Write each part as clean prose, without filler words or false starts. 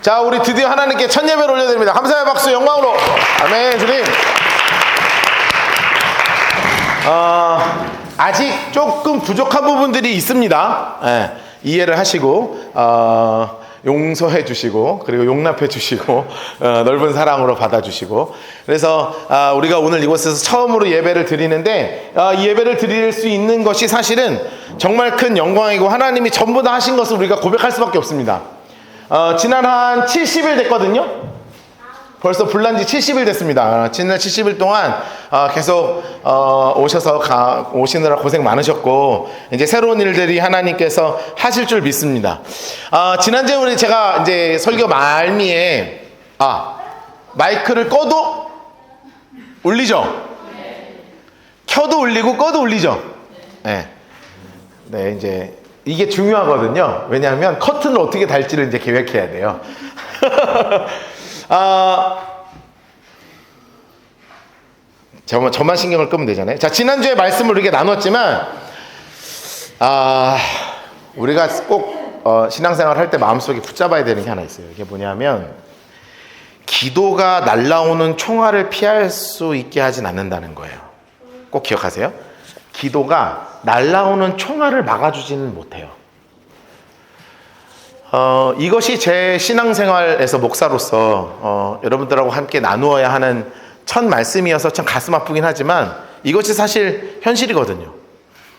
자, 우리 드디어 하나님께 첫 예배를 올려드립니다. 감사의 박수, 영광으로. 아멘, 주님. 아직 조금 부족한 부분들이 있습니다. 예, 이해를 하시고, 용서해 주시고, 그리고 용납해 주시고, 넓은 사랑으로 받아주시고. 그래서 우리가 오늘 이곳에서 처음으로 예배를 드리는데, 이 예배를 드릴 수 있는 것이 사실은 정말 큰 영광이고, 하나님이 전부 다 하신 것을 우리가 고백할 수밖에 없습니다. 지난 한 70일 됐거든요. 벌써 불난 지 70일 됐습니다. 지난 70일 동안 계속 오시느라 고생 많으셨고, 이제 새로운 일들이 하나님께서 하실 줄 믿습니다. 지난주에 제가 이제 설교 말미에 마이크를 꺼도 울리죠? 켜도 울리고 꺼도 울리죠? 네. 네, 이제 이게 중요하거든요. 왜냐하면 커튼을 어떻게 달지를 이제 계획해야 돼요. 저만 신경을 끄면 되잖아요. 자, 지난주에 말씀을 이렇게 나눴지만, 우리가 꼭 신앙생활 할 때 마음속에 붙잡아야 되는 게 하나 있어요. 이게 뭐냐면, 기도가 날라오는 총알을 피할 수 있게 하진 않는다는 거예요. 꼭 기억하세요. 기도가 날라오는 총알을 막아주지는 못해요. 이것이 제 신앙생활에서 목사로서 여러분들하고 함께 나누어야 하는 첫 말씀이어서 참 가슴 아프긴 하지만 이것이 사실 현실이거든요.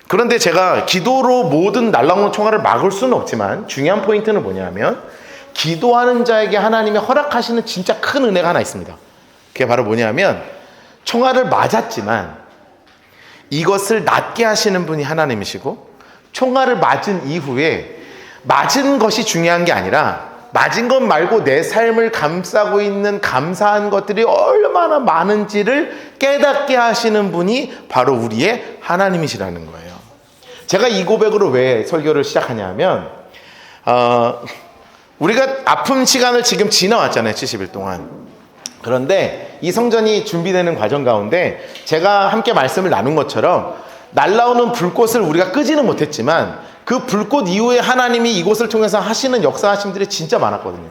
그런데 제가 기도로 모든 날라오는 총알을 막을 수는 없지만 중요한 포인트는 뭐냐면, 기도하는 자에게 하나님이 허락하시는 진짜 큰 은혜가 하나 있습니다. 그게 바로 뭐냐면, 총알을 맞았지만 이것을 낫게 하시는 분이 하나님이시고, 총알을 맞은 이후에 맞은 것이 중요한 게 아니라 맞은 것 말고 내 삶을 감싸고 있는 감사한 것들이 얼마나 많은지를 깨닫게 하시는 분이 바로 우리의 하나님이시라는 거예요. 제가 이 고백으로 왜 설교를 시작하냐면, 우리가 아픈 시간을 지금 지나왔잖아요. 70일 동안. 그런데 이 성전이 준비되는 과정 가운데 제가 함께 말씀을 나눈 것처럼 날라오는 불꽃을 우리가 끄지는 못했지만 그 불꽃 이후에 하나님이 이곳을 통해서 하시는 역사하심들이 진짜 많았거든요.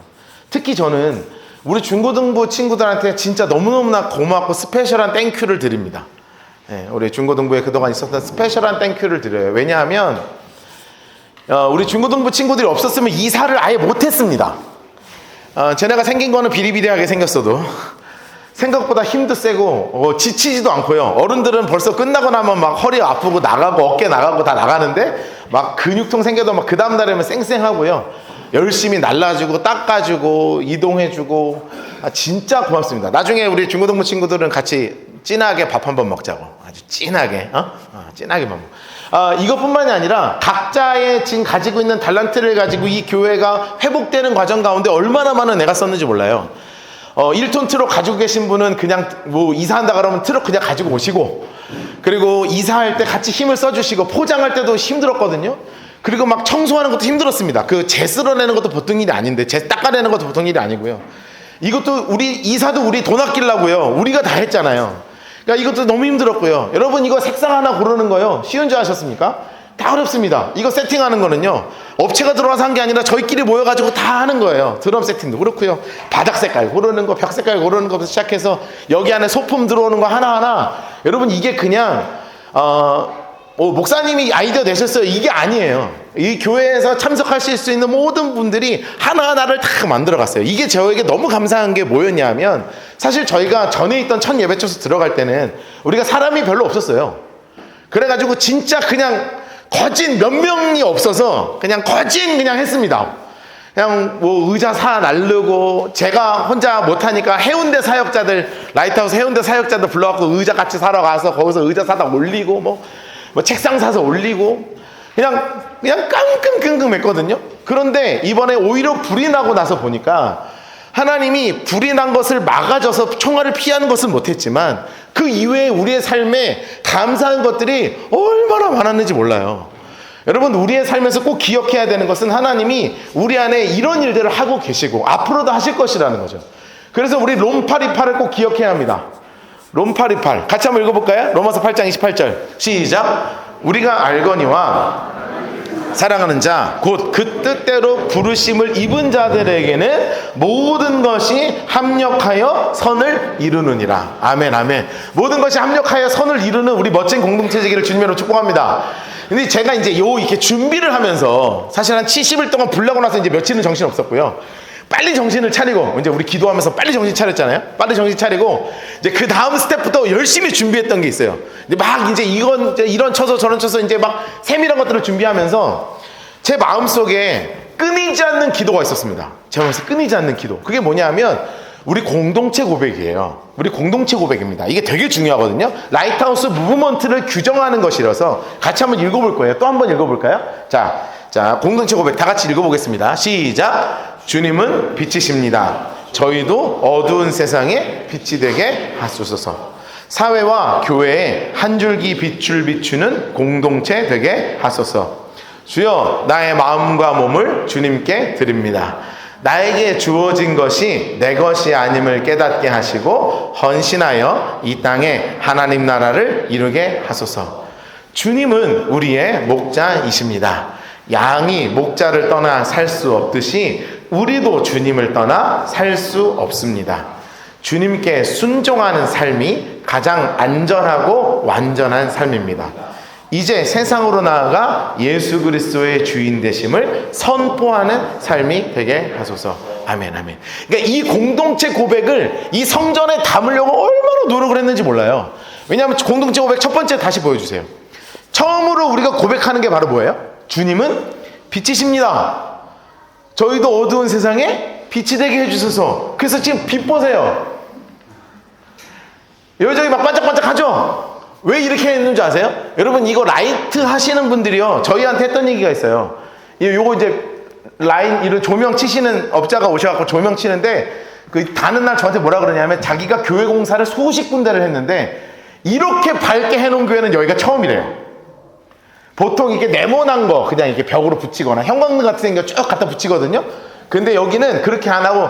특히 저는 우리 중고등부 친구들한테 진짜 너무너무나 고맙고 스페셜한 땡큐를 드립니다. 네, 우리 중고등부에 그동안 있었던 스페셜한 땡큐를 드려요. 왜냐하면 우리 중고등부 친구들이 없었으면 이사를 아예 못했습니다. 쟤네가 생긴 거는 비리비리하게 생겼어도 생각보다 힘도 세고 지치지도 않고요. 어른들은 벌써 끝나고 나면 막 허리 아프고 나가고 어깨 나가고 다 나가는데 막 근육통 생겨도 막 그 다음 날에는 쌩쌩하고요. 열심히 날라주고 닦아주고 이동해주고 진짜 고맙습니다. 나중에 우리 중고등부 친구들은 같이 진하게 밥 한번 먹자고. 아주 진하게 진하게만 먹고. 이것뿐만이 아니라 각자의 지금 가지고 있는 달란트를 가지고 이 교회가 회복되는 과정 가운데 얼마나 많은 애가 썼는지 몰라요. 1톤 트럭 가지고 계신 분은 그냥 뭐 이사한다 그러면 트럭 그냥 가지고 오시고, 그리고 이사할 때 같이 힘을 써주시고, 포장할 때도 힘들었거든요. 그리고 막 청소하는 것도 힘들었습니다. 그 재 쓸어내는 것도 보통 일이 아닌데, 재 닦아내는 것도 보통 일이 아니고요. 이것도 이사도 우리 돈 아끼려고요. 우리가 다 했잖아요. 그러니까 이것도 너무 힘들었고요. 여러분, 이거 색상 하나 고르는 거요. 쉬운 줄 아셨습니까? 다 어렵습니다. 이거 세팅하는 거는요, 업체가 들어와서 한 게 아니라 저희끼리 모여가지고 다 하는 거예요. 드럼 세팅도 그렇고요. 바닥 색깔 고르는 거, 벽 색깔 고르는 것부터 시작해서 여기 안에 소품 들어오는 거 하나하나, 여러분 이게 그냥 목사님이 아이디어 내셨어요, 이게 아니에요. 이 교회에서 참석하실 수 있는 모든 분들이 하나하나를 다 만들어 갔어요. 이게 저에게 너무 감사한 게 뭐였냐면, 사실 저희가 전에 있던 첫 예배처에서 들어갈 때는 우리가 사람이 별로 없었어요. 그래가지고 진짜 그냥 거진 몇 명이 없어서 그냥 했습니다. 그냥 뭐 의자 사 날르고, 제가 혼자 못하니까 해운대 사역자들, 라이트하우스 해운대 사역자들 불러갖고 의자 같이 사러 가서 거기서 의자 사다 올리고, 뭐 책상 사서 올리고, 그냥 끙끙끙끙했거든요. 그런데 이번에 오히려 불이 나고 나서 보니까 하나님이 불이 난 것을 막아줘서 총알을 피하는 것은 못했지만 그 이외에 우리의 삶에 감사한 것들이 얼마나 많았는지 몰라요. 여러분, 우리의 삶에서 꼭 기억해야 되는 것은 하나님이 우리 안에 이런 일들을 하고 계시고 앞으로도 하실 것이라는 거죠. 그래서 우리 롬828을 꼭 기억해야 합니다. 롬828 같이 한번 읽어볼까요? 로마서 8장 28절 시작. 우리가 알거니와 사랑하는 자 곧 그 뜻대로 부르심을 입은 자들에게는 모든 것이 합력하여 선을 이루느니라. 아멘, 아멘. 모든 것이 합력하여 선을 이루는 우리 멋진 공동체 되기를 주님으로 축복합니다. 근데 제가 이제 이렇게 준비를 하면서 사실 한 70일 동안 불나고 나서 이제 며칠은 정신 없었고요. 빨리 정신을 차리고 이제 우리 기도하면서 빨리 정신 차렸잖아요. 빨리 정신 차리고 이제 그 다음 스텝부터 열심히 준비했던 게 있어요. 근데 막 이제 이런 쳐서 저런 쳐서 이제 막 세밀한 것들을 준비하면서 제 마음속에 끊이지 않는 기도가 있었습니다. 제 마음에서 끊이지 않는 기도. 그게 뭐냐면 우리 공동체 고백이에요. 우리 공동체 고백입니다. 이게 되게 중요하거든요. 라이트하우스 무브먼트를 규정하는 것이라서 같이 한번 읽어볼 거예요. 또 한번 읽어볼까요? 자, 공동체 고백 다 같이 읽어보겠습니다. 시작. 주님은 빛이십니다. 저희도 어두운 세상에 빛이 되게 하소서. 사회와 교회에 한 줄기 빛을 비추는 공동체 되게 하소서. 주여, 나의 마음과 몸을 주님께 드립니다. 나에게 주어진 것이 내 것이 아님을 깨닫게 하시고 헌신하여 이 땅에 하나님 나라를 이루게 하소서. 주님은 우리의 목자이십니다. 양이 목자를 떠나 살 수 없듯이 우리도 주님을 떠나 살 수 없습니다. 주님께 순종하는 삶이 가장 안전하고 완전한 삶입니다. 이제 세상으로 나아가 예수 그리스도의 주인 되심을 선포하는 삶이 되게 하소서. 아멘, 아멘. 그러니까 이 공동체 고백을 이 성전에 담으려고 얼마나 노력을 했는지 몰라요. 왜냐하면 공동체 고백 첫 번째 다시 보여주세요. 처음으로 우리가 고백하는 게 바로 뭐예요? 주님은 빛이십니다. 저희도 어두운 세상에 빛이 되게 해주소서. 그래서 지금 빛 보세요. 여기저기 막 반짝반짝하죠? 왜 이렇게 했는지 아세요? 여러분, 이거 라이트 하시는 분들이요, 저희한테 했던 얘기가 있어요. 요거 이제 라인 이런 조명 치시는 업자가 오셔갖고 조명 치는데 그 다는 날 저한테 뭐라 그러냐면 자기가 교회 공사를 수십 군데를 했는데 이렇게 밝게 해놓은 교회는 여기가 처음이래요. 보통 이게 네모난 거 그냥 이렇게 벽으로 붙이거나 형광등 같은 거 쭉 갖다 붙이거든요. 근데 여기는 그렇게 안 하고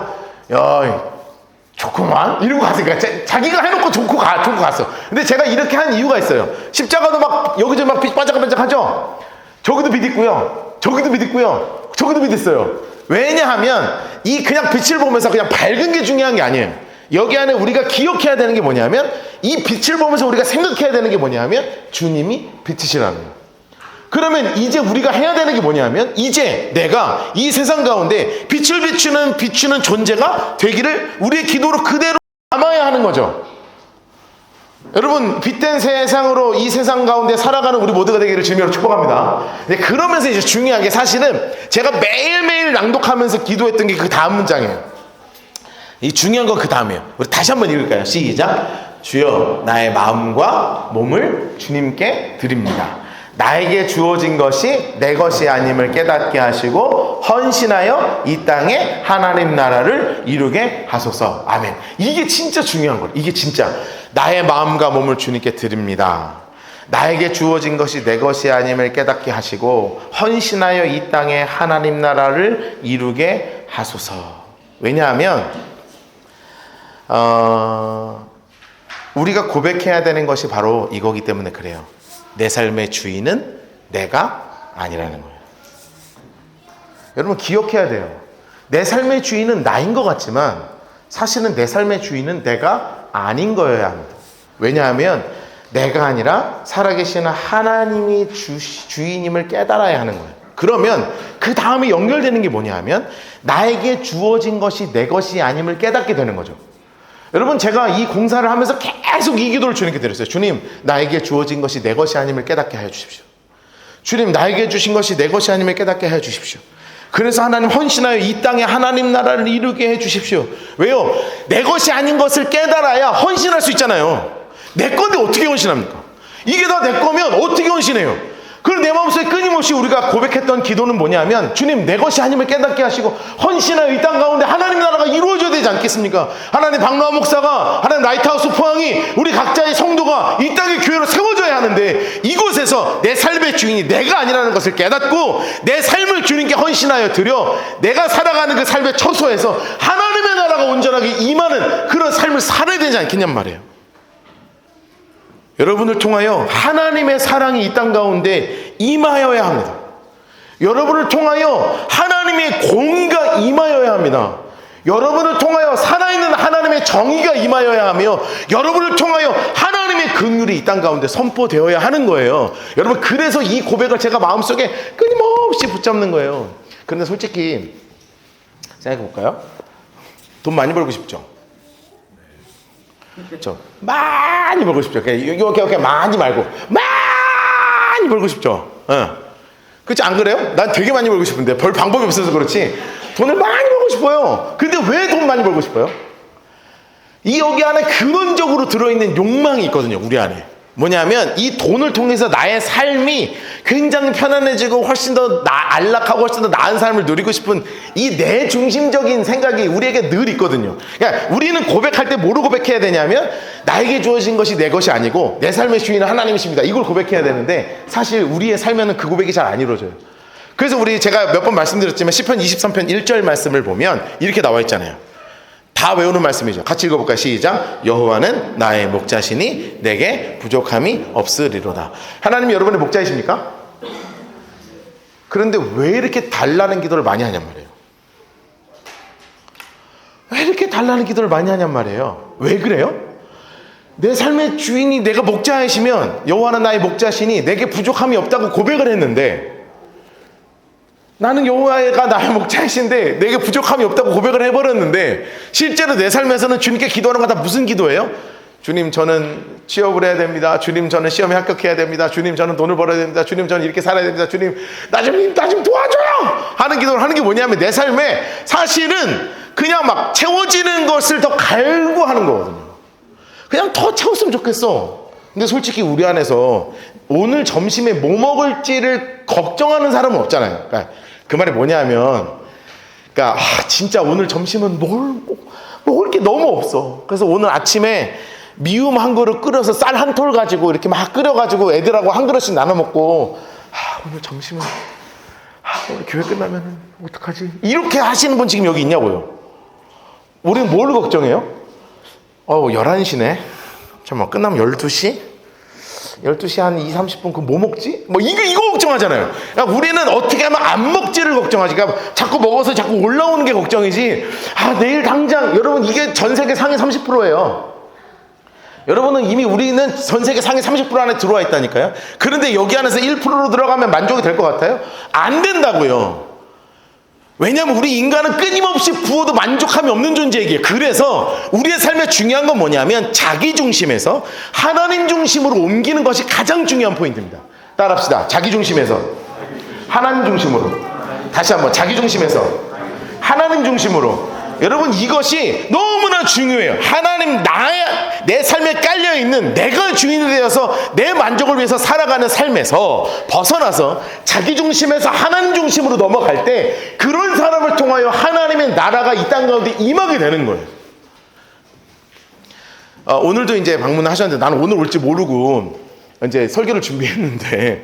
야 좋구만 이러고 갔으니까 자기가 해놓고 좋고 갔어. 근데 제가 이렇게 한 이유가 있어요. 십자가도 막 여기저기 막 빛 반짝반짝하죠. 저기도 빛 있고요, 저기도 빛 있고요, 저기도 빛 있어요. 왜냐하면 이 그냥 빛을 보면서 그냥 밝은 게 중요한 게 아니에요. 여기 안에 우리가 기억해야 되는 게 뭐냐면 이 빛을 보면서 우리가 생각해야 되는 게 뭐냐면 주님이 빛이시라는 거예요. 그러면 이제 우리가 해야 되는 게 뭐냐면 이제 내가 이 세상 가운데 빛을 비추는 존재가 되기를 우리의 기도로 그대로 담아야 하는 거죠. 여러분, 빛된 세상으로 이 세상 가운데 살아가는 우리 모두가 되기를 주님으로 축복합니다. 근데 그러면서 이제 중요한 게 사실은 제가 매일매일 낭독하면서 기도했던 게 그 다음 문장이에요. 이 중요한 건 그 다음이에요. 우리 다시 한번 읽을까요? 시작. 주여, 나의 마음과 몸을 주님께 드립니다. 나에게 주어진 것이 내 것이 아님을 깨닫게 하시고 헌신하여 이 땅에 하나님 나라를 이루게 하소서. 아멘. 이게 진짜 중요한 거예요. 이게 진짜 나의 마음과 몸을 주님께 드립니다. 나에게 주어진 것이 내 것이 아님을 깨닫게 하시고 헌신하여 이 땅에 하나님 나라를 이루게 하소서. 왜냐하면 우리가 고백해야 되는 것이 바로 이거기 때문에 그래요. 내 삶의 주인은 내가 아니라는 거예요. 여러분, 기억해야 돼요. 내 삶의 주인은 나인 것 같지만 사실은 내 삶의 주인은 내가 아닌 거여야 합니다. 왜냐하면 내가 아니라 살아계시는 하나님이 주인임을 깨달아야 하는 거예요. 그러면 그 다음에 연결되는 게 뭐냐 하면 나에게 주어진 것이 내 것이 아님을 깨닫게 되는 거죠. 여러분, 제가 이 공사를 하면서 계속 이 기도를 주님께 드렸어요. 주님, 나에게 주어진 것이 내 것이 아님을 깨닫게 하여 주십시오. 주님, 나에게 주신 것이 내 것이 아님을 깨닫게 하여 주십시오. 그래서 하나님, 헌신하여 이 땅에 하나님 나라를 이루게 해 주십시오. 왜요? 내 것이 아닌 것을 깨달아야 헌신할 수 있잖아요. 내 건데 어떻게 헌신합니까? 이게 다 내 거면 어떻게 헌신해요? 그럼 내 마음속에 끊임없이 우리가 고백했던 기도는 뭐냐면 주님, 내 것이 아님을 깨닫게 하시고 헌신하여 이 땅 가운데 하나님 나라가 이루어져야 되지 않겠습니까? 하나님 박노하 목사가, 하나님 라이트하우스 포항이, 우리 각자의 성도가 이 땅의 교회로 세워져야 하는데 이곳에서 내 삶의 주인이 내가 아니라는 것을 깨닫고 내 삶을 주님께 헌신하여 드려 내가 살아가는 그 삶의 처소에서 하나님의 나라가 온전하게 임하는 그런 삶을 살아야 되지 않겠냔 말이에요. 여러분을 통하여 하나님의 사랑이 이 땅 가운데 임하여야 합니다. 여러분을 통하여 하나님의 공의가 임하여야 합니다. 여러분을 통하여 살아있는 하나님의 정의가 임하여야 하며 여러분을 통하여 하나님의 긍휼이 이 땅 가운데 선포되어야 하는 거예요. 여러분, 그래서 이 고백을 제가 마음속에 끊임없이 붙잡는 거예요. 그런데 솔직히 생각해 볼까요? 돈 많이 벌고 싶죠? 그렇죠? 많이 벌고 싶죠? 이렇게 많이 말고 많이 벌고 싶죠? 그렇지, 안 그래요? 난 되게 많이 벌고 싶은데 벌 방법이 없어서 그렇지 돈을 많이 벌고 싶어요. 근데 왜 돈 많이 벌고 싶어요? 이 여기 안에 근원적으로 들어있는 욕망이 있거든요. 우리 안에 뭐냐면 이 돈을 통해서 나의 삶이 굉장히 편안해지고 훨씬 더 안락하고 훨씬 더 나은 삶을 누리고 싶은 이 내 중심적인 생각이 우리에게 늘 있거든요. 그러니까 우리는 고백할 때 뭐로 고백해야 되냐면 나에게 주어진 것이 내 것이 아니고 내 삶의 주인은 하나님이십니다. 이걸 고백해야 되는데 사실 우리의 삶에는 그 고백이 잘 안 이루어져요. 그래서 제가 몇 번 말씀드렸지만 시편 23편 1절 말씀을 보면 이렇게 나와 있잖아요. 다 외우는 말씀이죠. 같이 읽어볼까요? 시작. 여호와는 나의 목자시니 내게 부족함이 없으리로다. 하나님이 여러분의 목자이십니까? 그런데 왜 이렇게 달라는 기도를 많이 하냔 말이에요. 왜 이렇게 달라는 기도를 많이 하냔 말이에요. 왜 그래요? 내 삶의 주인이 내가 목자이시면 여호와는 나의 목자시니 내게 부족함이 없다고 고백을 했는데 나는 여호와가 나의 목자이신데 내게 부족함이 없다고 고백을 해버렸는데 실제로 내 삶에서는 주님께 기도하는 거 다 무슨 기도예요? 주님, 저는 취업을 해야 됩니다. 주님, 저는 시험에 합격해야 됩니다. 주님, 저는 돈을 벌어야 됩니다. 주님, 저는 이렇게 살아야 됩니다. 주님, 나 좀 도와줘요! 하는 기도를 하는 게 뭐냐면 내 삶에 사실은 그냥 막 채워지는 것을 더 갈구하는 거거든요. 그냥 더 채웠으면 좋겠어. 근데 솔직히 우리 안에서 오늘 점심에 뭐 먹을지를 걱정하는 사람은 없잖아요. 그러니까 그 말이 뭐냐면, 그러니까 진짜 오늘 점심은 먹을 게 너무 없어. 그래서 오늘 아침에 미움 한 그릇 끓여서 쌀 한 톨 가지고 이렇게 막 끓여가지고 애들하고 한 그릇씩 나눠 먹고 오늘 점심은 오늘 교회 끝나면 어떡하지? 이렇게 하시는 분 지금 여기 있냐고요. 우리는 뭘 걱정해요? 11시네. 잠깐만, 끝나면 12시? 12시 한 2, 30분 그 뭐 먹지? 이거 걱정하잖아요. 그러니까 우리는 어떻게 하면 안 먹지를 걱정하지. 그러니까 자꾸 먹어서 자꾸 올라오는 게 걱정이지. 내일 당장, 여러분, 이게 전 세계 상위 30%예요. 여러분은 이미 우리는 전 세계 상위 30% 안에 들어와 있다니까요. 그런데 여기 안에서 1%로 들어가면 만족이 될 것 같아요? 안 된다고요. 왜냐하면 우리 인간은 끊임없이 부어도 만족함이 없는 존재이기에. 그래서 우리의 삶에 중요한 건 뭐냐면 자기 중심에서 하나님 중심으로 옮기는 것이 가장 중요한 포인트입니다. 따라합시다. 자기 중심에서 하나님 중심으로. 다시 한번, 자기 중심에서 하나님 중심으로. 여러분, 이것이 너무나 중요해요. 하나님, 내 삶에 깔려있는 내가 주인이 되어서 내 만족을 위해서 살아가는 삶에서 벗어나서 자기 중심에서 하나님 중심으로 넘어갈 때 그런 사람을 통하여 하나님의 나라가 이 땅 가운데 임하게 되는 거예요. 오늘도 이제 방문하셨는데 나는 오늘 올지 모르고 이제 설교를 준비했는데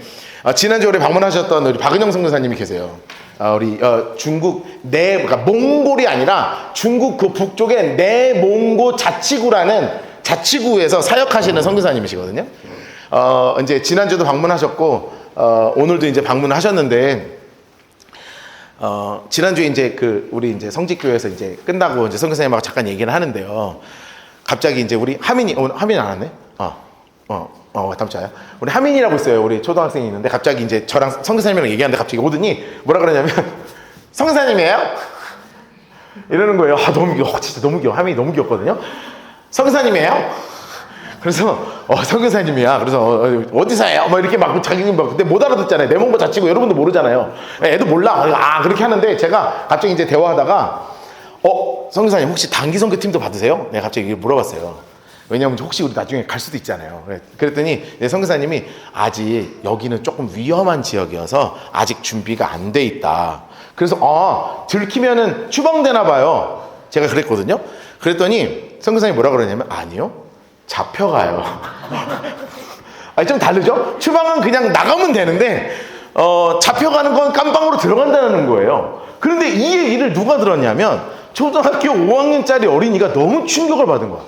지난주에 우리 방문하셨던 우리 박은영 선교사님이 계세요. 우리 중국 그러니까 몽골이 아니라 중국 그 북쪽의 내몽고 자치구라는 자치구에서 사역하시는 선교사님이시거든요. 이제 지난주도 방문하셨고 오늘도 이제 방문하셨는데 지난주에 이제 우리 이제 성직교회에서 이제 끝나고 이제 선교사님하고 잠깐 얘기를 하는데요. 갑자기 이제 우리 하민이 오늘 하민이 안 왔네. 다음 주에 우리 하민이라고 있어요. 우리 초등학생이 있는데 갑자기 이제 저랑 선교사님이랑 얘기하는데 갑자기 오더니 뭐라 그러냐면 선교사님이에요? 이러는 거예요. 너무 귀여워. 진짜 너무 귀여워. 하민이 너무 귀엽거든요. 선교사님이에요? 그래서 선교사님이야. 그래서 어디서 해요? 이렇게 막 자기는 근데 못 알아듣잖아요. 내몽고 자치고 여러분도 모르잖아요. 애도 몰라. 그렇게 하는데 제가 갑자기 이제 대화하다가 선교사님 혹시 단기 선교팀도 받으세요? 내가 갑자기 물어봤어요. 왜냐하면 혹시 우리 나중에 갈 수도 있잖아요. 그랬더니 선교사님이 아직 여기는 조금 위험한 지역이어서 아직 준비가 안 돼 있다. 그래서 들키면은 추방되나 봐요. 제가 그랬거든요. 그랬더니 선교사님이 뭐라 그러냐면 아니요, 잡혀가요. 좀 다르죠? 추방은 그냥 나가면 되는데 잡혀가는 건 깜빵으로 들어간다는 거예요. 그런데 이 얘기를 누가 들었냐면 초등학교 5학년짜리 어린이가 너무 충격을 받은 거야.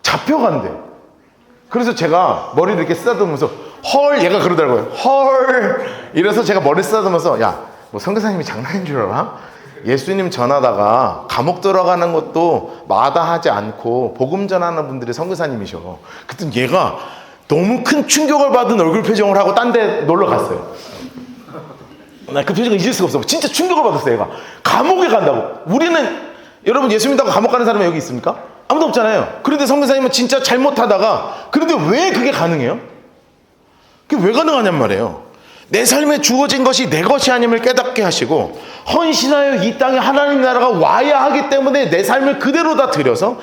잡혀간대. 그래서 제가 머리를 이렇게 쓰다듬으면서 얘가 그러더라고요. 이래서 제가 머리를 쓰다듬으면서 야, 뭐 선교사님이 장난인 줄 알아? 예수님 전하다가 감옥 들어가는 것도 마다하지 않고 복음 전하는 분들이 선교사님이셔. 그때 얘가 너무 큰 충격을 받은 얼굴 표정을 하고 딴 데 놀러 갔어요. 나 그 표정을 잊을 수가 없어. 진짜 충격을 받았어. 얘가 감옥에 간다고. 우리는 여러분 예수 믿다고 감옥 가는 사람이 여기 있습니까? 아무도 없잖아요. 그런데 선교사님은 진짜 잘못하다가, 그런데 왜 그게 가능해요? 그게 왜 가능하냔 말이에요. 내 삶에 주어진 것이 내 것이 아님을 깨닫게 하시고 헌신하여 이 땅에 하나님 나라가 와야 하기 때문에 내 삶을 그대로 다 드려서,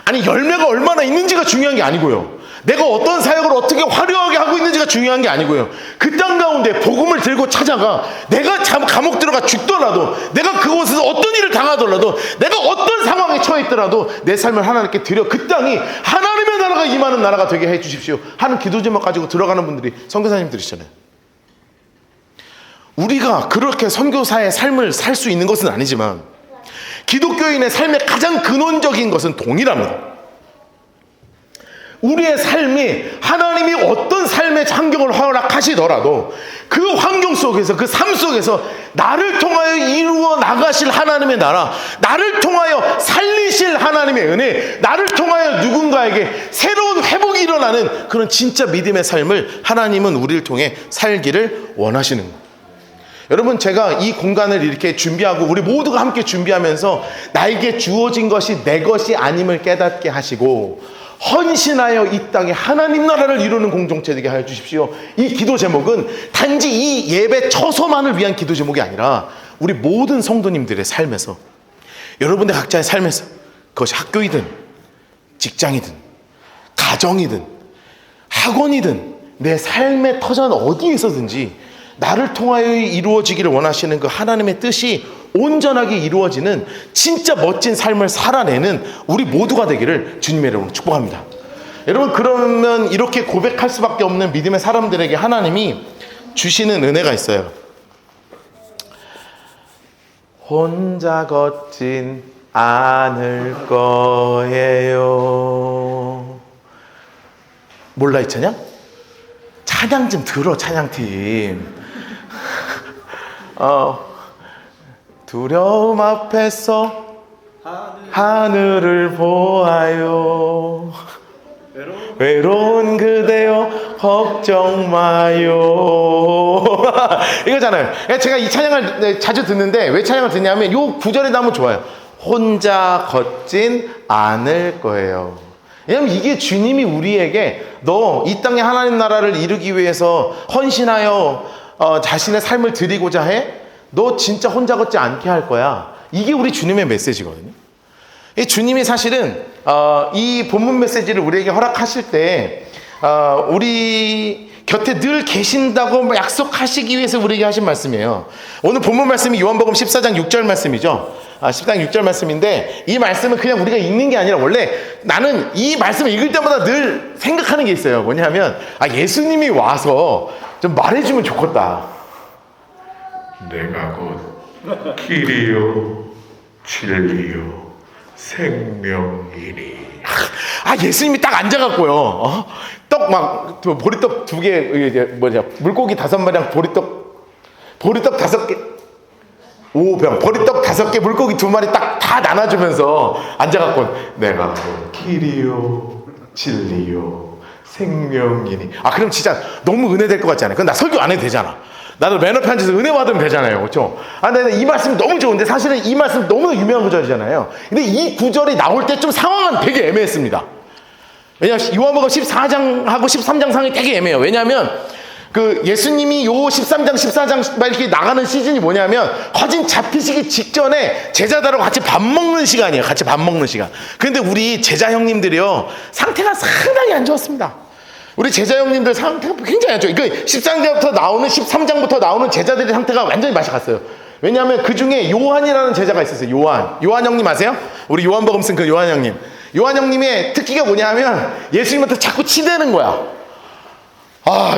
아니 열매가 얼마나 있는지가 중요한 게 아니고요, 내가 어떤 사역을 어떻게 화려하게 하고 있는지가 중요한 게 아니고요, 그 땅 가운데 복음을 들고 찾아가, 내가 감옥 들어가 죽더라도, 내가 그곳에서 어떤 일을 당하더라도, 내가 어떤 상황에 처해 있더라도 내 삶을 하나님께 드려 그 땅이 하나님의 나라가 임하는 나라가 되게 해 주십시오 하는 기도 제목 가지고 들어가는 분들이 선교사님들이시잖아요. 우리가 그렇게 선교사의 삶을 살 수 있는 것은 아니지만 기독교인의 삶의 가장 근원적인 것은 동일합니다. 우리의 삶이 하나님이 어떤 삶의 환경을 허락하시더라도 그 환경 속에서, 그 삶 속에서 나를 통하여 이루어 나가실 하나님의 나라, 나를 통하여 살리실 하나님의 은혜, 나를 통하여 누군가에게 새로운 회복이 일어나는 그런 진짜 믿음의 삶을 하나님은 우리를 통해 살기를 원하시는 거예요. 여러분, 제가 이 공간을 이렇게 준비하고 우리 모두가 함께 준비하면서 나에게 주어진 것이 내 것이 아님을 깨닫게 하시고 헌신하여 이 땅에 하나님 나라를 이루는 공동체 되게 하여 주십시오. 이 기도 제목은 단지 이 예배 처소만을 위한 기도 제목이 아니라 우리 모든 성도님들의 삶에서, 여러분들 각자의 삶에서, 그것이 학교이든 직장이든 가정이든 학원이든 내 삶의 터전 어디에서든지 나를 통하여 이루어지기를 원하시는 그 하나님의 뜻이 온전하게 이루어지는 진짜 멋진 삶을 살아내는 우리 모두가 되기를 주님의 이름으로 축복합니다. 여러분, 그러면 이렇게 고백할 수밖에 없는 믿음의 사람들에게 하나님이 주시는 은혜가 있어요. 혼자 걷진 않을 거예요. 몰라 이 찬양? 찬양 좀 들어, 찬양팀. 두려움 앞에서 하늘을 보아요. 외로운 그대여 걱정 마요. 이거잖아요. 제가 이 찬양을 자주 듣는데 왜 찬양을 듣냐면 이 구절이 너무 좋아요. 혼자 걷진 않을 거예요. 왜냐면 이게 주님이 우리에게 너 이 땅에 하나님 나라를 이루기 위해서 헌신하여 자신의 삶을 드리고자 해? 너 진짜 혼자 걷지 않게 할 거야. 이게 우리 주님의 메시지거든요. 이 주님이 사실은 이 본문 메시지를 우리에게 허락하실 때 우리 곁에 늘 계신다고 약속하시기 위해서 우리에게 하신 말씀이에요. 오늘 본문 말씀이 요한복음 14장 6절 말씀이죠. 14장 6절 말씀인데, 이 말씀은 그냥 우리가 읽는 게 아니라 원래 나는 이 말씀을 읽을 때마다 늘 생각하는 게 있어요. 뭐냐면 예수님이 와서 좀 말해주면 좋겠다. 내가 곧 길이요 진리요 생명이니. 예수님이 딱 앉아갖고요. 떡 막 보리떡 2개, 물고기 5마리랑 보리떡 5병, 보리떡 5개, 물고기 2마리 딱 다 나눠주면서 앉아갖고 내가 곧 길이요 진리요 생명이니. 그럼 진짜 너무 은혜될 것 같지 않아요? 그럼 나 설교 안 해도 되잖아. 나도 맨 앞에 앉아서 은혜 받으면 되잖아요. 그렇죠? 근데 이 말씀이 너무 좋은데 사실은 이 말씀 너무나 유명한 구절이잖아요. 근데 이 구절이 나올 때 좀 상황은 되게 애매했습니다. 왜냐하면 요한복음 14장하고 13장 상황이 되게 애매해요. 왜냐하면 그 예수님이 요 13장 14장 막 이렇게 나가는 시즌이 뭐냐면 거진 잡히시기 직전에 제자들하고 같이 밥 먹는 시간이에요. 같이 밥 먹는 시간. 근데 우리 제자 형님들이요, 상태가 상당히 안 좋았습니다. 우리 제자 형님들 상태가 굉장히 안 좋아요. 13장부터 나오는 13장부터 나오는 제자들의 상태가 완전히 맛이 갔어요. 왜냐하면 그 중에 요한이라는 제자가 있었어요. 요한 형님 아세요? 우리 요한복음 쓴 그 요한 형님. 요한 형님의 특기가 뭐냐면 예수님한테 자꾸 치대는 거야.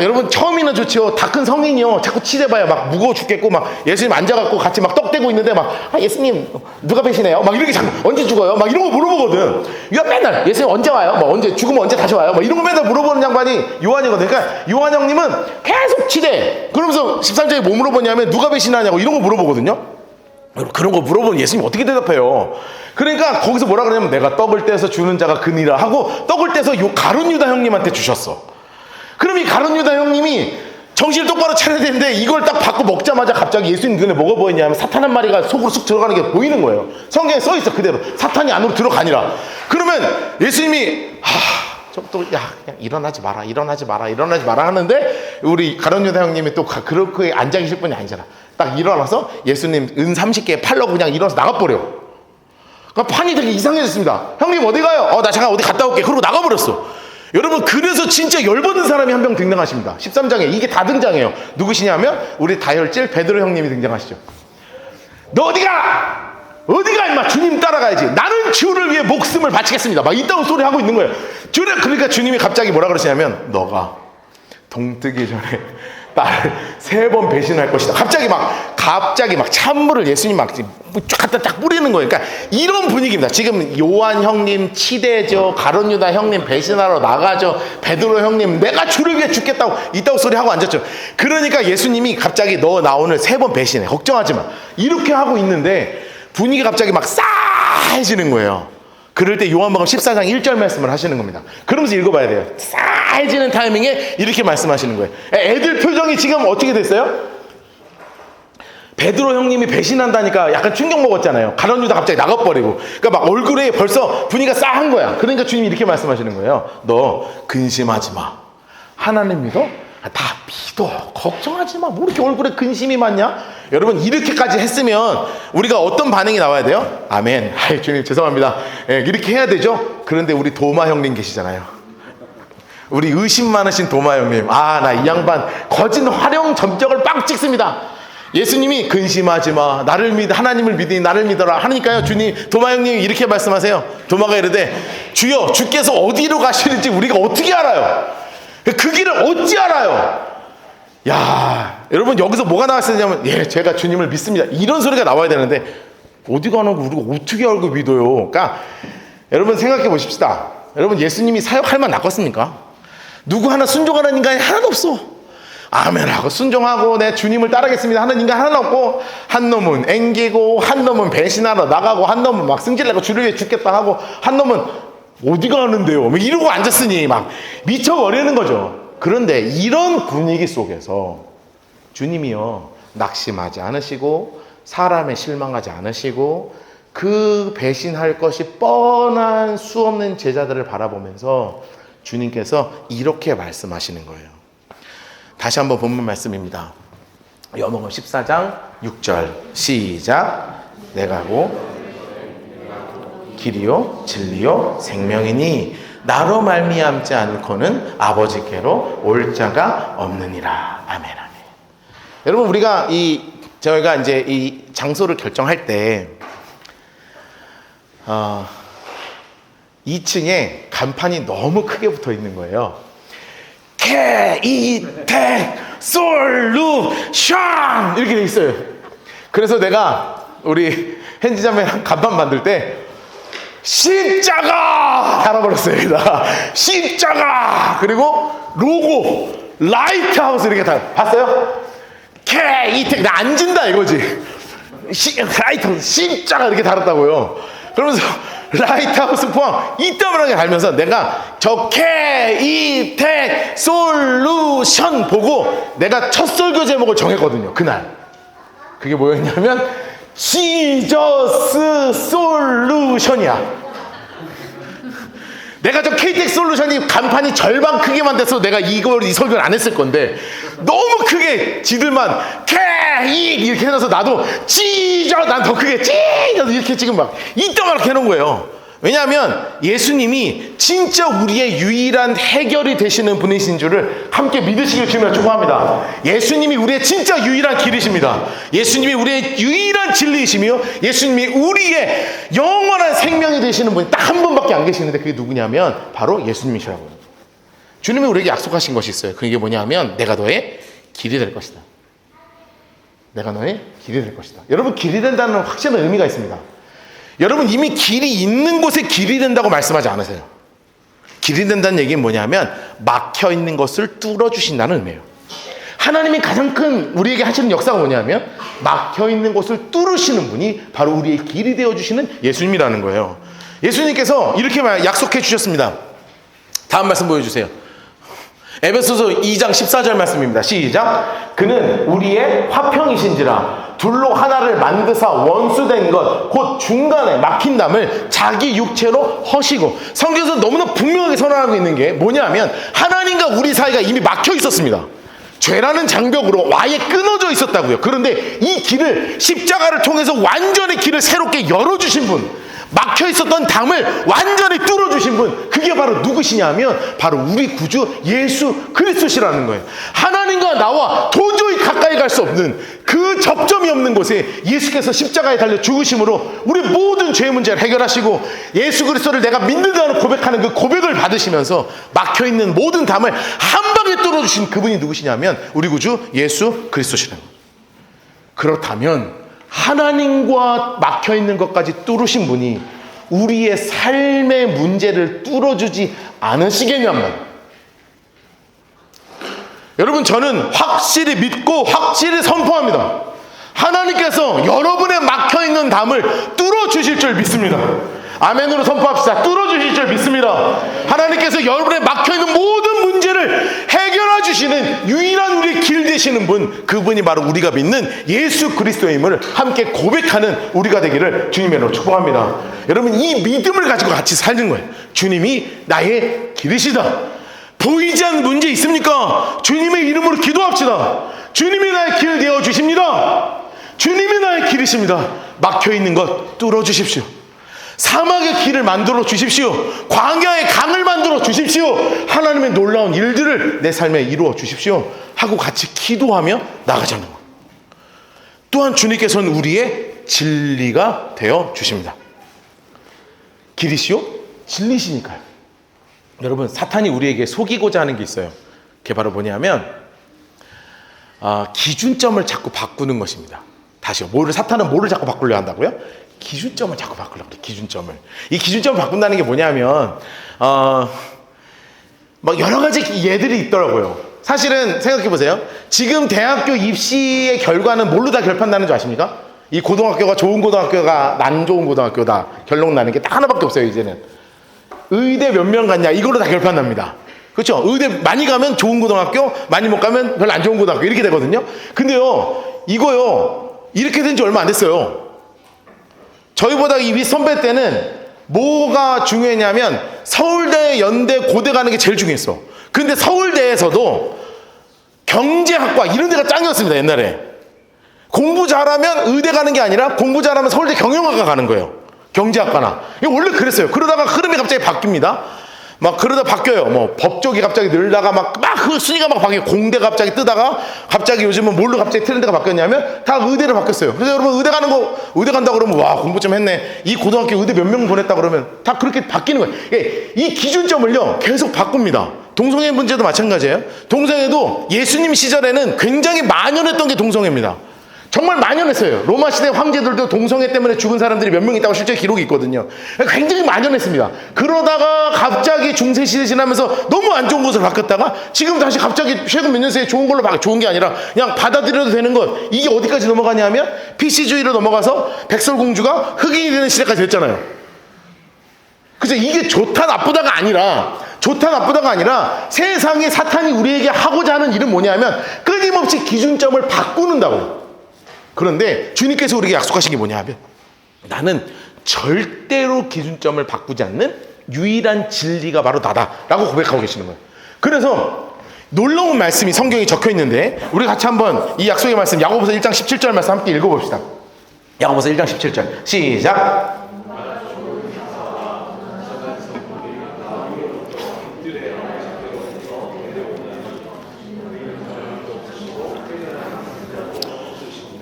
여러분, 처음이나 좋죠. 다 큰 성인이요, 자꾸 치대봐요. 막 무거워 죽겠고, 막 예수님 앉아갖고 같이 막 떡대고 있는데 예수님 누가 배시네요? 막 이렇게 자꾸 언제 죽어요? 막 이런 거 물어보거든. 맨날 예수님 언제 와요? 언제 죽으면 언제 다시 와요? 이런 거 맨날 물어보는 양반이 요한이거든. 그러니까 요한 형님은 계속 치대. 그러면서 13장에 뭐 물어보냐면 누가 배신하냐고 이런 거 물어보거든요. 그런 거 물어보면 예수님 어떻게 대답해요? 그러니까 거기서 뭐라 그러냐면 내가 떡을 떼서 주는 자가 그니라 하고 떡을 떼서 요 가룟 유다 형님한테 주셨어. 그럼 이 가룟 유다 형님이 정신을 똑바로 차려야 되는데 이걸 딱 받고 먹자마자 갑자기 예수님 눈에 뭐가 보이냐면 사탄 한 마리가 속으로 쑥 들어가는 게 보이는 거예요. 성경에 써 있어 그대로. 사탄이 안으로 들어가니라. 그러면 예수님이 또 야 그냥 일어나지 마라 하는데 우리 가룟 유다 형님이 또 그렇게 앉아 계실 분이 아니잖아. 딱 일어나서 예수님 은 30개 팔려고 그냥 일어나서 나가버려. 그러니까 판이 되게 이상해졌습니다. 형님 어디 가요? 나 잠깐 어디 갔다 올게. 그러고 나가버렸어. 여러분 그래서 진짜 열받은 사람이 한 명 등장하십니다. 13장에 이게 다 등장해요. 누구시냐면 우리 다혈질 베드로 형님이 등장하시죠. 너 어디가 임마. 주님 따라가야지. 나는 주를 위해 목숨을 바치겠습니다. 막 이따운 소리 하고 있는 거예요. 그러니까 주님이 갑자기 뭐라 그러시냐면 너가 동 뜨기 전에 나를 3번 배신할 것이다. 갑자기 막 찬물을 예수님 막 갖다 딱 뿌리는 거예요. 그러니까 이런 분위기입니다. 지금 요한 형님 치대죠. 가룟 유다 형님 배신하러 나가죠. 베드로 형님 내가 주를 위해 죽겠다고 이따구 소리 하고 앉았죠. 그러니까 예수님이 갑자기 너 나 오늘 3번 배신해. 걱정하지 마. 이렇게 하고 있는데 분위기가 갑자기 막 싸해지는 거예요. 그럴 때 요한복음 14장 1절 말씀을 하시는 겁니다. 그러면서 읽어봐야 돼요. 싸해지는 타이밍에 이렇게 말씀하시는 거예요. 애들 표정이 지금 어떻게 됐어요? 베드로 형님이 배신한다니까 약간 충격 먹었잖아요. 가룟 유다 갑자기 나가버리고. 그러니까 막 얼굴에 벌써 분위기가 싸한 거야. 그러니까 주님이 이렇게 말씀하시는 거예요. 너 근심하지 마. 하나님 믿어? 다 믿어. 걱정하지 마. 뭐 이렇게 얼굴에 근심이 많냐? 여러분 이렇게까지 했으면 우리가 어떤 반응이 나와야 돼요? 아멘. 주님 죄송합니다. 이렇게 해야 되죠. 그런데 우리 도마 형님 계시잖아요. 우리 의심 많으신 도마 형님. 나 이 양반 거진 활용 점적을 빵 찍습니다. 예수님이 근심하지 마. 나를 믿어. 하나님을 믿으니 나를 믿어라 하니까요. 주님 도마 형님이 이렇게 말씀하세요. 도마가 이르되 주여 주께서 어디로 가시는지 우리가 어떻게 알아요? 그 길을 어찌 알아요? 야, 여러분 여기서 뭐가 나왔었냐면 제가 주님을 믿습니다. 이런 소리가 나와야 되는데 어디 가는 거 우리가 어떻게 알고 믿어요? 그러니까 여러분 생각해 보십시다. 여러분 예수님이 사역할 만 낫겠습니까? 누구 하나 순종하는 인간이 하나도 없어. 아멘하고 순종하고 내 주님을 따르겠습니다 하는 인간 하나도 없고 한 놈은 앵기고 한 놈은 배신하러 나가고 한 놈은 막 승질내고 주를 위해 죽겠다 하고 한 놈은 어디 가는데요? 이러고 앉았으니 막 미쳐버리는 거죠. 그런데 이런 분위기 속에서 주님이요 낙심하지 않으시고 사람에 실망하지 않으시고 그 배신할 것이 뻔한 수없는 제자들을 바라보면서 주님께서 이렇게 말씀하시는 거예요. 다시 한번 본문 말씀입니다. 요한복음 14장 6절 시작. 내가 고 길이요 진리요 생명이니 나로 말미암지 않고는 아버지께로 올 자가 없느니라. 아멘 아멘. 여러분 우리가 저희가 이제 이 장소를 결정할 때 2층에 간판이 너무 크게 붙어 있는 거예요. K-E-T 솔루션 이렇게 돼 있어요. 그래서 내가 우리 hen지자매랑 간판 만들 때 십자가 달아버렸어요. 십자가 그리고 로고 라이트하우스 이렇게 다 봤어요? K-E-T 나 앉은다 이거지. 라이트하우스 십자가 이렇게 달았다고요. 그러면서 라이트하우스 포함 이따만하게 달면서 내가 저 K-E-T 솔루션 보고 내가 첫 설교 제목을 정했거든요. 그날 그게 뭐였냐면 지저스 솔루션이야. 내가 저 KTX 솔루션이 간판이 절반 크게만 돼서 내가 이 설교를 안 했을 건데 너무 크게 지들만 K 이렇게 해놔서 나도 지저 난 더 크게 지저 이렇게 지금 막 이따만하게 해놓은 거예요. 왜냐하면 예수님이 진짜 우리의 유일한 해결이 되시는 분이신 줄을 함께 믿으시길 주님을 축복합니다. 예수님이 우리의 진짜 유일한 길이십니다. 예수님이 우리의 유일한 진리이시며 예수님이 우리의 영원한 생명이 되시는 분이 딱 한 분밖에 안 계시는데 그게 누구냐면 바로 예수님이시라고요. 주님이 우리에게 약속하신 것이 있어요. 그게 뭐냐면 내가 너의 길이 될 것이다. 내가 너의 길이 될 것이다. 여러분 길이 된다는 확실한 의미가 있습니다. 여러분 이미 길이 있는 곳에 길이 된다고 말씀하지 않으세요. 길이 된다는 얘기는 뭐냐면 막혀있는 것을 뚫어주신다는 의미예요. 하나님이 가장 큰 우리에게 하시는 역사가 뭐냐면 막혀있는 곳을 뚫으시는 분이 바로 우리의 길이 되어주시는 예수님이라는 거예요. 예수님께서 이렇게 약속해 주셨습니다. 다음 말씀 보여주세요. 에베소서 2장 14절 말씀입니다. 시작. 그는 우리의 화평이신지라 둘로 하나를 만드사 원수된 것 곧 중간에 막힌 담을 자기 육체로 허시고. 성경에서 너무나 분명하게 선언하고 있는 게 뭐냐면 하나님과 우리 사이가 이미 막혀 있었습니다. 죄라는 장벽으로 아예 끊어져 있었다고요. 그런데 이 길을 십자가를 통해서 완전히 길을 새롭게 열어주신 분, 막혀 있었던 담을 완전히 뚫어주신 분, 그게 바로 누구시냐면 바로 우리 구주 예수 그리스도시라는 거예요. 하나님과 나와 도저히 가까이 갈 수 없는 그 접점이 없는 곳에 예수께서 십자가에 달려 죽으심으로 우리 모든 죄 문제를 해결하시고 예수 그리스도를 내가 믿는다는 고백하는 그 고백을 받으시면서 막혀있는 모든 담을 한 방에 뚫어주신 그분이 누구시냐면 우리 구주 예수 그리스도시라는 거예요. 그렇다면 하나님과 막혀있는 것까지 뚫으신 분이 우리의 삶의 문제를 뚫어주지 않으시겠냐면, 여러분, 저는 확실히 믿고 확실히 선포합니다. 하나님께서 여러분의 막혀있는 담을 뚫어주실 줄 믿습니다. 아멘으로 선포합시다. 뚫어주실 줄 믿습니다. 하나님께서 여러분의 막혀있는 모든 문제를 해결해 주시는 유일한 우리의 길 되시는 분, 그분이 바로 우리가 믿는 예수 그리스도임을 함께 고백하는 우리가 되기를 주님의 이름으로 축복합니다. 여러분, 이 믿음을 가지고 같이 살는 거예요. 주님이 나의 길이시다. 보이지 않는 문제 있습니까? 주님의 이름으로 기도합시다. 주님이 나의 길 되어 주십니다. 주님이 나의 길이십니다. 막혀있는 것 뚫어주십시오. 사막의 길을 만들어 주십시오. 광야의 강을 만들어 주십시오. 하나님의 놀라운 일들을 내 삶에 이루어 주십시오 하고 같이 기도하며 나가자는 것. 또한 주님께서는 우리의 진리가 되어 주십니다. 길이시요? 진리시니까요. 여러분, 사탄이 우리에게 속이고자 하는 게 있어요. 그게 바로 뭐냐면 기준점을 자꾸 바꾸는 것입니다. 다시요. 사탄은 뭐를 자꾸 바꾸려 한다고요? 기준점을 자꾸 바꾸려고 그래요. 기준점을. 이 기준점을 바꾼다는 게 뭐냐면 막 여러 가지 예들이 있더라고요. 사실은 생각해 보세요. 지금 대학교 입시의 결과는 뭘로 다 결판나는 줄 아십니까? 이 고등학교가 좋은 고등학교가 안 좋은 고등학교다 결론 나는 게 딱 하나밖에 없어요. 이제는 의대 몇 명 갔냐 이걸로 다 결판납니다. 그렇죠? 의대 많이 가면 좋은 고등학교, 많이 못 가면 별로 안 좋은 고등학교 이렇게 되거든요. 근데요, 이거요, 이렇게 된 지 얼마 안 됐어요. 저희보다 이 윗 선배 때는 뭐가 중요했냐면 서울대, 연대, 고대 가는 게 제일 중요했어. 근데 서울대에서도 경제학과 이런 데가 짱이었습니다. 옛날에 공부 잘하면 의대 가는 게 아니라 공부 잘하면 서울대 경영학과 가는 거예요. 경제학과나. 이거 원래 그랬어요. 그러다가 흐름이 갑자기 바뀝니다. 막 그러다 바뀌어요. 뭐 법 쪽이 갑자기 늘다가 막 그 순위가 막 바뀌어요. 공대 갑자기 뜨다가 갑자기 요즘은 뭘로 갑자기 트렌드가 바뀌었냐면 다 의대로 바뀌었어요. 그래서 여러분 의대 간다 그러면 와 공부 좀 했네. 이 고등학교 의대 몇 명 보냈다 그러면 다 그렇게 바뀌는 거예요. 이 기준점을요 계속 바꿉니다. 동성애 문제도 마찬가지예요. 동성애도 예수님 시절에는 굉장히 만연했던 게 동성애입니다. 정말 만연했어요. 로마 시대 황제들도 동성애 때문에 죽은 사람들이 몇 명 있다고 실제 기록이 있거든요. 굉장히 만연했습니다. 그러다가 갑자기 중세 시대 지나면서 너무 안 좋은 곳으로 바뀌었다가 지금 다시 갑자기 최근 몇 년 새에 좋은 걸로 좋은 게 아니라 그냥 받아들여도 되는 것. 이게 어디까지 넘어가냐면 PC주의로 넘어가서 백설공주가 흑인이 되는 시대까지 됐잖아요. 그래서 이게 좋다 나쁘다가 아니라 세상에 사탄이 우리에게 하고자 하는 일은 뭐냐면 끊임없이 기준점을 바꾸는다고요. 그런데 주님께서 우리에게 약속하신 게 뭐냐 하면 나는 절대로 기준점을 바꾸지 않는 유일한 진리가 바로 나다라고 고백하고 계시는 거예요. 그래서 놀라운 말씀이 성경에 적혀 있는데 우리 같이 한번 이 약속의 말씀 야고보서 1장 17절 말씀 함께 읽어봅시다. 야고보서 1장 17절 시작.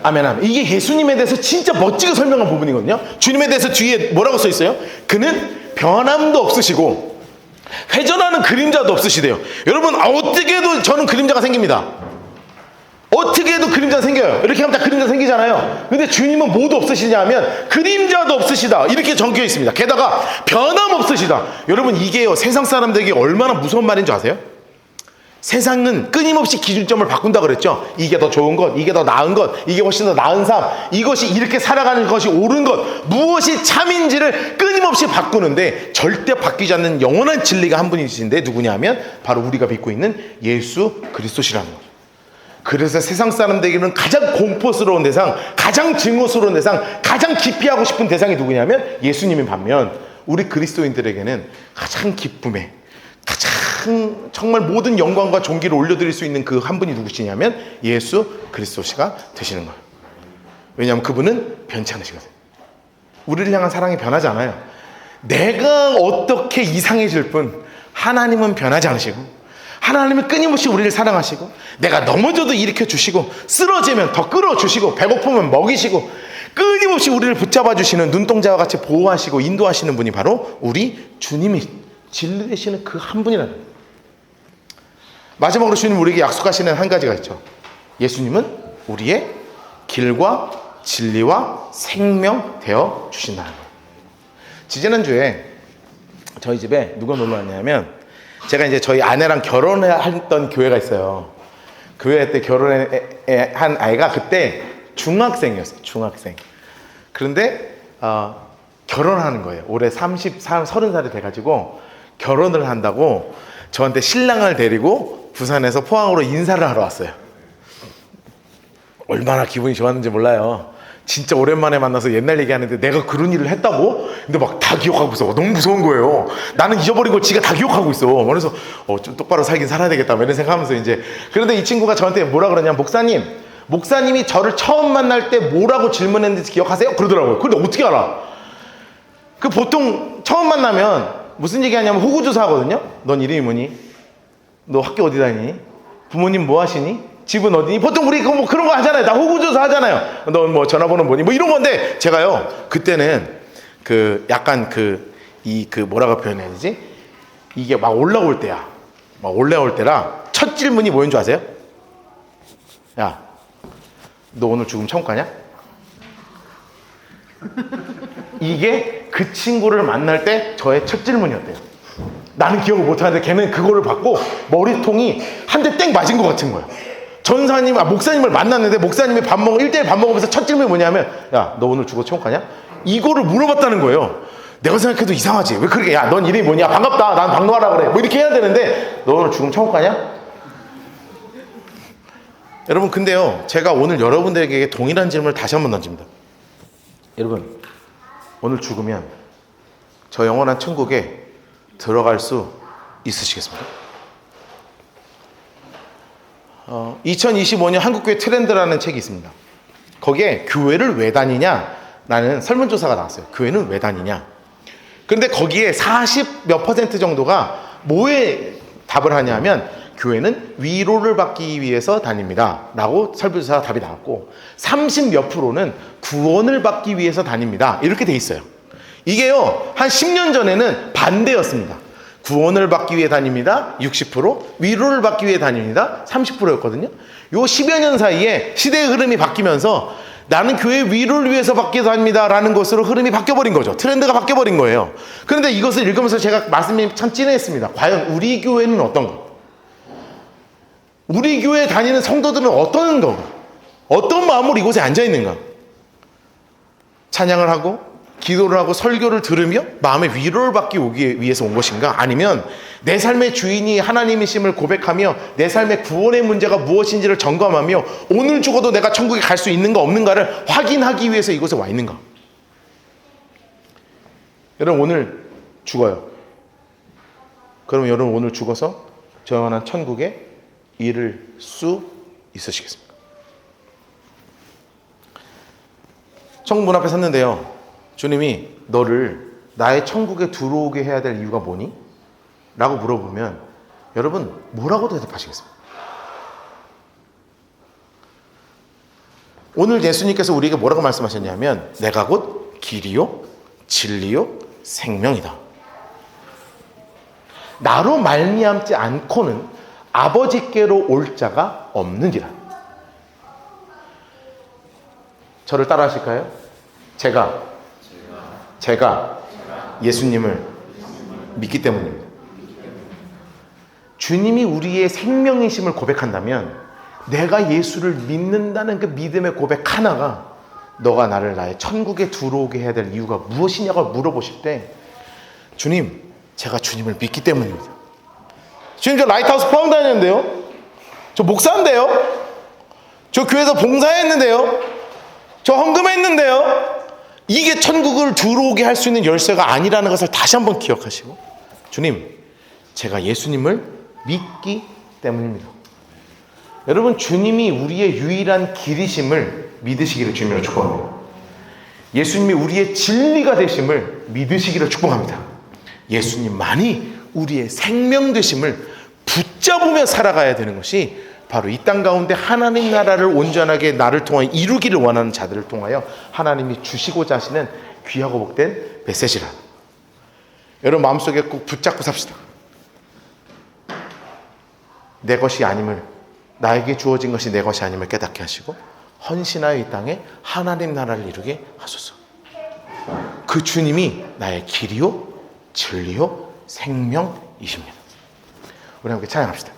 아멘, 아멘. 이게 예수님에 대해서 진짜 멋지게 설명한 부분이거든요. 주님에 대해서 뒤에 뭐라고 써 있어요? 그는 변함도 없으시고 회전하는 그림자도 없으시대요. 여러분, 어떻게 해도 저는 그림자가 생깁니다. 어떻게 해도 그림자가 생겨요. 이렇게 하면 다 그림자 생기잖아요. 근데 주님은 뭐도 없으시냐 하면 그림자도 없으시다 이렇게 적혀 있습니다. 게다가 변함 없으시다. 여러분, 이게요 세상 사람들에게 얼마나 무서운 말인 줄 아세요? 세상은 끊임없이 기준점을 바꾼다 그랬죠. 이게 더 좋은 것, 이게 더 나은 것, 이게 훨씬 더 나은 삶, 이것이 이렇게 살아가는 것이 옳은 것, 무엇이 참인지를 끊임없이 바꾸는데 절대 바뀌지 않는 영원한 진리가 한 분이신데 누구냐면 바로 우리가 믿고 있는 예수 그리스도시라는 거죠. 그래서 세상 사람들에게는 가장 공포스러운 대상, 가장 증오스러운 대상, 가장 기피하고 싶은 대상이 누구냐면 예수님인 반면 우리 그리스도인들에게는 가장 기쁨에, 가장 정말 모든 영광과 존귀를 올려드릴 수 있는 그 한 분이 누구시냐면 예수 그리스도시가 되시는 거예요. 왜냐하면 그분은 변치 않으시거든요. 우리를 향한 사랑이 변하지 않아요. 내가 어떻게 이상해질 뿐 하나님은 변하지 않으시고, 하나님은 끊임없이 우리를 사랑하시고, 내가 넘어져도 일으켜주시고, 쓰러지면 더 끌어주시고, 배고프면 먹이시고, 끊임없이 우리를 붙잡아 주시는 눈동자와 같이 보호하시고 인도하시는 분이 바로 우리 주님이 진리 되시는 그 한 분이라는 거예요. 마지막으로 주님 우리에게 약속하시는 한 가지가 있죠. 예수님은 우리의 길과 진리와 생명 되어 주신다는 거예요. 지지난주에 저희 집에 누가 놀러 왔냐면, 제가 이제 저희 아내랑 결혼했던 교회가 있어요. 교회 때 결혼한 아이가 그때 중학생이었어요. 중학생. 그런데 결혼하는 거예요. 올해 30살이 돼가지고 결혼을 한다고 저한테 신랑을 데리고 부산에서 포항으로 인사를 하러 왔어요. 얼마나 기분이 좋았는지 몰라요. 진짜 오랜만에 만나서 옛날 얘기하는데 내가 그런 일을 했다고? 근데 막 다 기억하고 있어. 너무 무서운 거예요. 나는 잊어버린 걸 지가 다 기억하고 있어. 그래서 좀 똑바로 살긴 살아야 되겠다 이런 생각하면서 이제, 그런데 이 친구가 저한테 뭐라 그러냐면, 목사님이 저를 처음 만날 때 뭐라고 질문했는지 기억하세요? 그러더라고요. 근데 어떻게 알아? 그 보통 처음 만나면 무슨 얘기하냐면 호구조사 하거든요. 넌 이름이 뭐니? 너 학교 어디 다니니? 부모님 뭐 하시니? 집은 어디니? 보통 우리 뭐 그런 거 하잖아요. 다 호구조사 하잖아요. 너 뭐 전화번호 뭐니? 뭐 이런 건데, 제가요 그때는 그 약간 뭐라고 표현해야 되지? 이게 막 올라올 때야. 막 올라올 때라 첫 질문이 뭐인 줄 아세요? 야, 너 오늘 죽으면 천국 가냐? 이게 그 친구를 만날 때 저의 첫 질문이었대요. 나는 기억을 못하는데 걔는 그거를 받고 머리통이 한 대 땡 맞은 것 같은 거예요. 목사님을 만났는데 목사님이 1대1 밥 먹으면서 첫 질문이 뭐냐면, 야, 너 오늘 죽어 천국 가냐? 이거를 물어봤다는 거예요. 내가 생각해도 이상하지. 왜 그렇게, 야, 넌 이름이 뭐냐? 반갑다. 난 박노하라 그래. 뭐 이렇게 해야 되는데, 너 오늘 죽으면 천국 가냐? 여러분, 근데요, 제가 오늘 여러분들에게 동일한 질문을 다시 한번 던집니다. 여러분, 오늘 죽으면 저 영원한 천국에 들어갈 수 있으시겠습니까? 2025년 한국교회 트렌드라는 책이 있습니다. 거기에 교회를 왜 다니냐? 라는 설문조사가 나왔어요. 교회는 왜 다니냐? 그런데 거기에 40몇 % 정도가 뭐에 답을 하냐면, 교회는 위로를 받기 위해서 다닙니다 라고 설문조사 답이 나왔고, 30몇 %는 구원을 받기 위해서 다닙니다 이렇게 돼 있어요. 이게요 한 10년 전에는 반대였습니다. 구원을 받기 위해 다닙니다 60%, 위로를 받기 위해 다닙니다 30%였거든요. 요 10여 년 사이에 시대의 흐름이 바뀌면서 나는 교회 위로를 위해서 받기 위해 다닙니다 라는 것으로 흐름이 바뀌어버린 거죠. 트렌드가 바뀌어버린 거예요. 그런데 이것을 읽으면서 제가 말씀이 참 찐했습니다. 과연 우리 교회는 어떤가? 우리 교회에 다니는 성도들은 어떤 건가? 어떤 마음으로 이곳에 앉아있는가? 찬양을 하고 기도를 하고 설교를 들으며 마음의 위로를 받기 위해서 온 것인가? 아니면 내 삶의 주인이 하나님이심을 고백하며 내 삶의 구원의 문제가 무엇인지를 점검하며 오늘 죽어도 내가 천국에 갈 수 있는가 없는가를 확인하기 위해서 이곳에 와 있는가? 여러분, 오늘 죽어요. 그럼 여러분 오늘 죽어서 저 영원한 천국에 이를 수 있으시겠습니까? 천국 문 앞에 섰는데요, 주님이 너를 나의 천국에 들어오게 해야 될 이유가 뭐니? 라고 물어보면 여러분 뭐라고 대답하시겠습니까? 오늘 예수님께서 우리에게 뭐라고 말씀하셨냐면, 내가 곧 길이요 진리요 생명이다. 나로 말미암지 않고는 아버지께로 올 자가 없느니라. 저를 따라 하실까요? 제가 예수님을 믿기 때문입니다. 주님이 우리의 생명이심을 고백한다면 내가 예수를 믿는다는 그 믿음의 고백 하나가 너가 나를 나의 천국에 들어오게 해야 될 이유가 무엇이냐고 물어보실 때 주님, 제가 주님을 믿기 때문입니다. 주님, 저 라이트하우스 포항 다녔는데요. 저 목사인데요. 저 교회에서 봉사했는데요. 저 헌금했는데요. 이게 천국을 들어오게 할 수 있는 열쇠가 아니라는 것을 다시 한번 기억하시고 주님, 제가 예수님을 믿기 때문입니다. 여러분, 주님이 우리의 유일한 길이심을 믿으시기를 주님으로 축복합니다. 예수님이 우리의 진리가 되심을 믿으시기를 축복합니다. 예수님만이 우리의 생명 되심을 붙잡으며 살아가야 되는 것이 바로 이 땅 가운데 하나님 나라를 온전하게 나를 통하여 이루기를 원하는 자들을 통하여 하나님이 주시고자 하시는 귀하고 복된 메시지라. 여러분 마음속에 꼭 붙잡고 삽시다. 내 것이 아님을, 나에게 주어진 것이 내 것이 아님을 깨닫게 하시고 헌신하여 이 땅에 하나님 나라를 이루게 하소서. 그 주님이 나의 길이요 진리요 생명이십니다. 우리 함께 찬양합시다.